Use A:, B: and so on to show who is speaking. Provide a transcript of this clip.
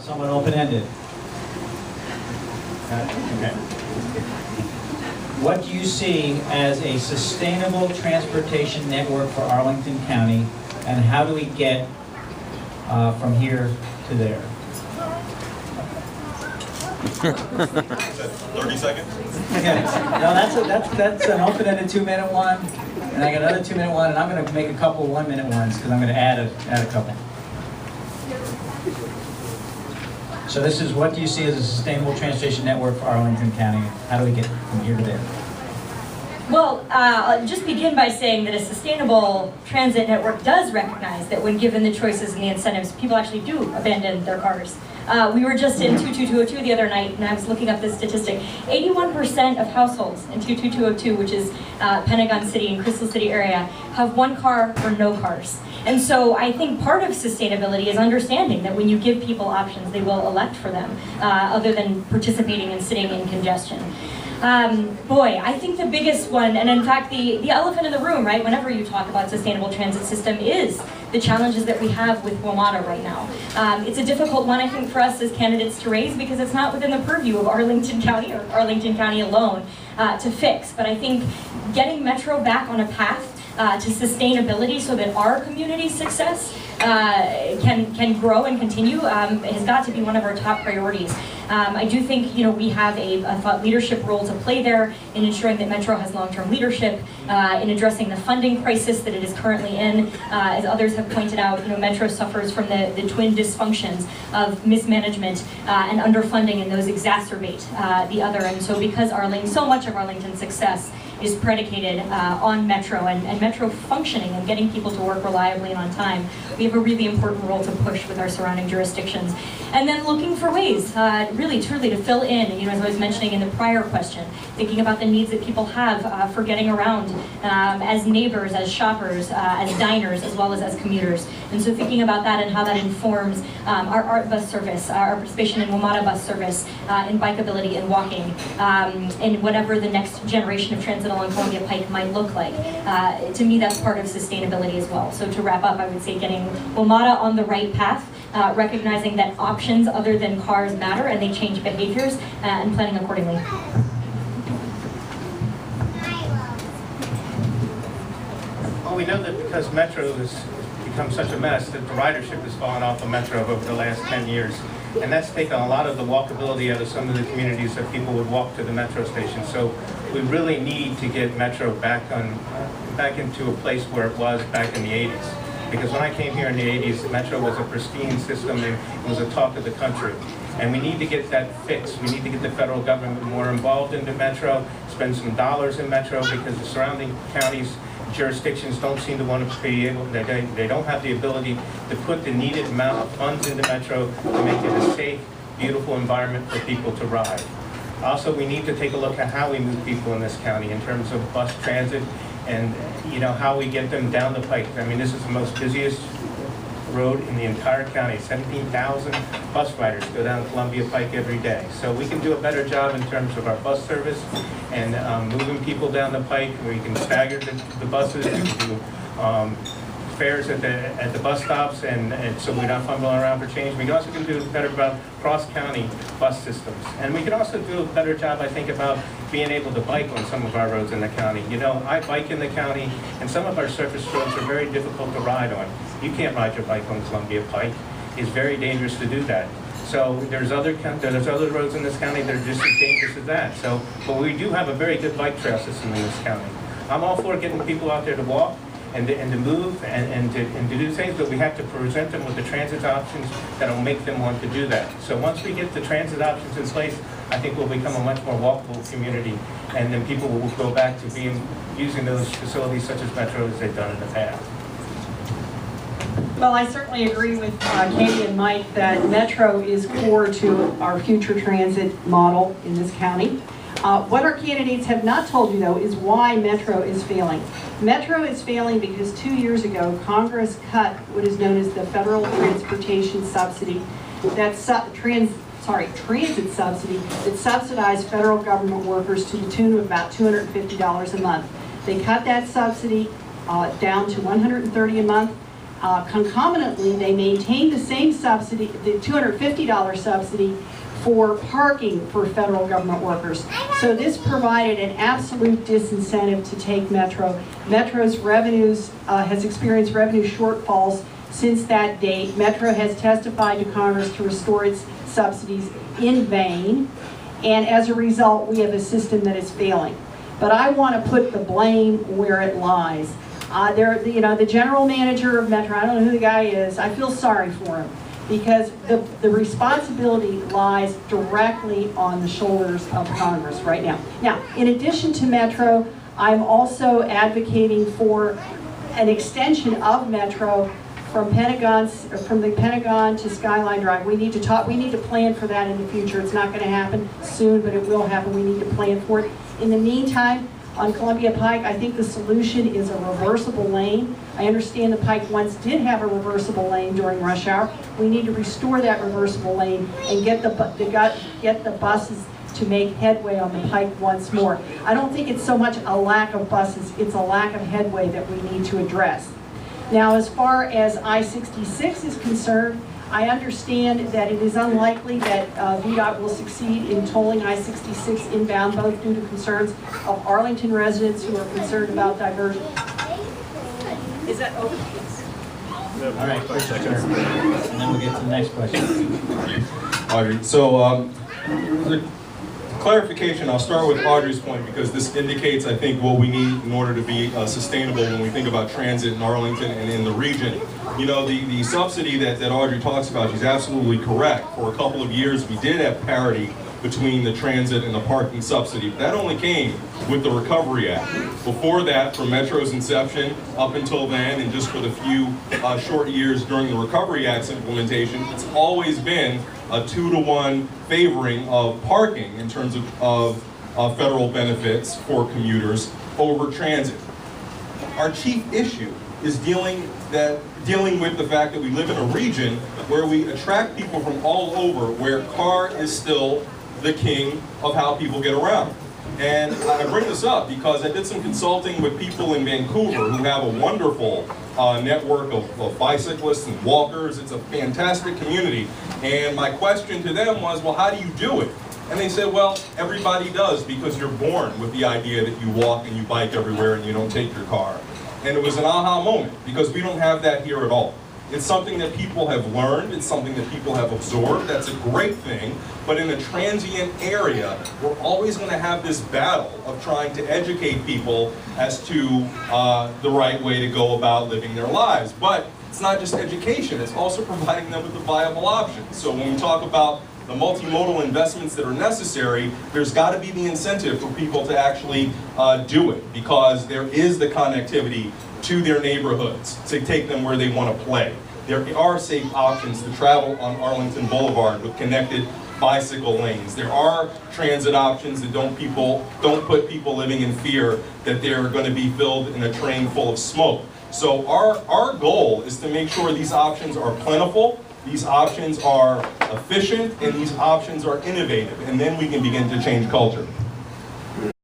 A: somewhat open-ended. Okay. What do you see as a sustainable transportation network for Arlington County, and how do we get from here to there?
B: 30 seconds?
A: Yeah. No, that's an open-ended 2-minute one, and I got another 2-minute one, and I'm going to make a couple 1-minute ones because I'm going to add a couple. So this is, what do you see as a sustainable transportation network for Arlington County? How do we get from here to there?
C: Well, I'll just begin by saying that a sustainable transit network does recognize that when given the choices and the incentives, people actually do abandon their cars. We were just in 22202 the other night, and I was looking up this statistic. 81% of households in 22202, which is Pentagon City and Crystal City area, have one car or no cars. And so I think part of sustainability is understanding that when you give people options, they will elect for them, other than participating and sitting in congestion. Boy, I think the biggest one, and in fact the elephant in the room, right, whenever you talk about sustainable transit system, is the challenges that we have with WMATA right now. It's a difficult one, I think, for us as candidates to raise because it's not within the purview of Arlington County or Arlington County alone to fix. But I think getting Metro back on a path to sustainability so that our community's success can grow and continue has got to be one of our top priorities. I do think we have a thought leadership role to play there in ensuring that Metro has long-term leadership, in addressing the funding crisis that it is currently in. As others have pointed out, Metro suffers from the twin dysfunctions of mismanagement and underfunding, and those exacerbate the other. And so because so much of Arlington's success is predicated on Metro and Metro functioning and getting people to work reliably and on time, we have a really important role to push with our surrounding jurisdictions. And then looking for ways, really truly to fill in, as I was mentioning in the prior question, thinking about the needs that people have for getting around as neighbors, as shoppers, as diners, as well as commuters. And so thinking about that and how that informs our ART bus service, our participation in WMATA bus service, in bikeability and walking, and whatever the next generation of transit along Columbia Pike might look like. To me, that's part of sustainability as well. So to wrap up, I would say getting WMATA on the right path, recognizing that options other than cars matter and they change behaviors, and planning accordingly.
D: Well, we know that because Metro has become such a mess that the ridership has fallen off of Metro over the last 10 years. And that's taken a lot of the walkability out of some of the communities that people would walk to the Metro station. So we really need to get Metro back into a place where it was back in the 80s. Because when I came here in the 80s, Metro was a pristine system and it was a talk of the country. And we need to get that fixed. We need to get the federal government more involved into Metro, spend some dollars in Metro, because the surrounding counties, jurisdictions don't seem to want to be able, they don't have the ability to put the needed amount of funds into Metro to make it a safe, beautiful environment for people to ride. Also, we need to take a look at how we move people in this county in terms of bus transit and how we get them down the pike. I mean, this is the most busiest road in the entire county. 17,000 bus riders go down Columbia Pike every day. So we can do a better job in terms of our bus service and moving people down the pike. We can stagger the buses. We can do fares at the bus stops, and so we're not fumbling around for change. We also can do better about cross-county bus systems. And we can also do a better job, I think, about being able to bike on some of our roads in the county. I bike in the county, and some of our surface roads are very difficult to ride on. You can't ride your bike on Columbia Pike. It's very dangerous to do that. So there's other roads in this county that are just as dangerous as that. But we do have a very good bike trail system in this county. I'm all for getting people out there to walk and to move and to do things, but we have to present them with the transit options that'll make them want to do that. So once we get the transit options in place, I think we'll become a much more walkable community, and then people will go back to using those facilities such as Metro as they've done in the past.
E: Well, I certainly agree with Katie and Mike that Metro is core to our future transit model in this county. What our candidates have not told you, though, is why Metro is failing. Metro is failing because 2 years ago, Congress cut what is known as the federal transportation subsidy, transit subsidy that subsidized federal government workers to the tune of about $250 a month. They cut that subsidy down to $130 a month. Concomitantly, they maintained the same subsidy, the $250 subsidy for parking for federal government workers. So this provided an absolute disincentive to take Metro. Metro's revenues has experienced revenue shortfalls since that date. Metro has testified to Congress to restore its subsidies in vain, and as a result, we have a system that is failing. But I want to put the blame where it lies. The general manager of Metro, I don't know who the guy is, I feel sorry for him, because the responsibility lies directly on the shoulders of Congress right now. Now, in addition to Metro, I'm also advocating for an extension of Metro from the Pentagon to Skyline Drive. We need to plan for that in the future. It's not going to happen soon, but it will happen. We need to plan for it. In the meantime, on Columbia Pike, I think the solution is a reversible lane. I understand the Pike once did have a reversible lane during rush hour. We need to restore that reversible lane and get the buses to make headway on the Pike once more. I don't think it's so much a lack of buses, it's a lack of headway that we need to address. Now, as far as I-66 is concerned, I understand that it is unlikely that VDOT will succeed in tolling I-66 inbound, both due to concerns of Arlington residents who are concerned about diversion. Is that over?
A: All right, question, sir. And then we'll get to the next question.
B: Audrey, so the clarification, I'll start with Audrey's point because this indicates, I think, what we need in order to be sustainable when we think about transit in Arlington and in the region. You know, the subsidy that Audrey talks about, she's absolutely correct. For a couple of years, we did have parity between the transit and the parking subsidy. But that only came with the Recovery Act. Before that, from Metro's inception up until then, and just for the few short years during the Recovery Act's implementation, it's always been a 2-to-1 favoring of parking in terms of federal benefits for commuters over transit. Our chief issue is dealing with the fact that we live in a region where we attract people from all over, where car is still the king of how people get around. And I bring this up because I did some consulting with people in Vancouver who have a wonderful network of bicyclists and walkers. It's a fantastic community. And my question to them was, well, how do you do it? And they said, well, everybody does, because you're born with the idea that you walk and you bike everywhere and you don't take your car. And it was an aha moment, because we don't have that here at all. It's something that people have learned, it's something that people have absorbed, that's a great thing, but in a transient area, we're always going to have this battle of trying to educate people as to the right way to go about living their lives. But it's not just education, it's also providing them with a viable option. So when we talk about the multimodal investments that are necessary, there's got to be the incentive for people to actually do it, because there is the connectivity to their neighborhoods to take them where they want to play. There are safe options to travel on Arlington Boulevard with connected bicycle lanes. There are transit options that don't put people living in fear that they're going to be filled in a train full of smoke. So our goal is to make sure these options are plentiful, these options are efficient, and these options are innovative, and then we can begin to change culture.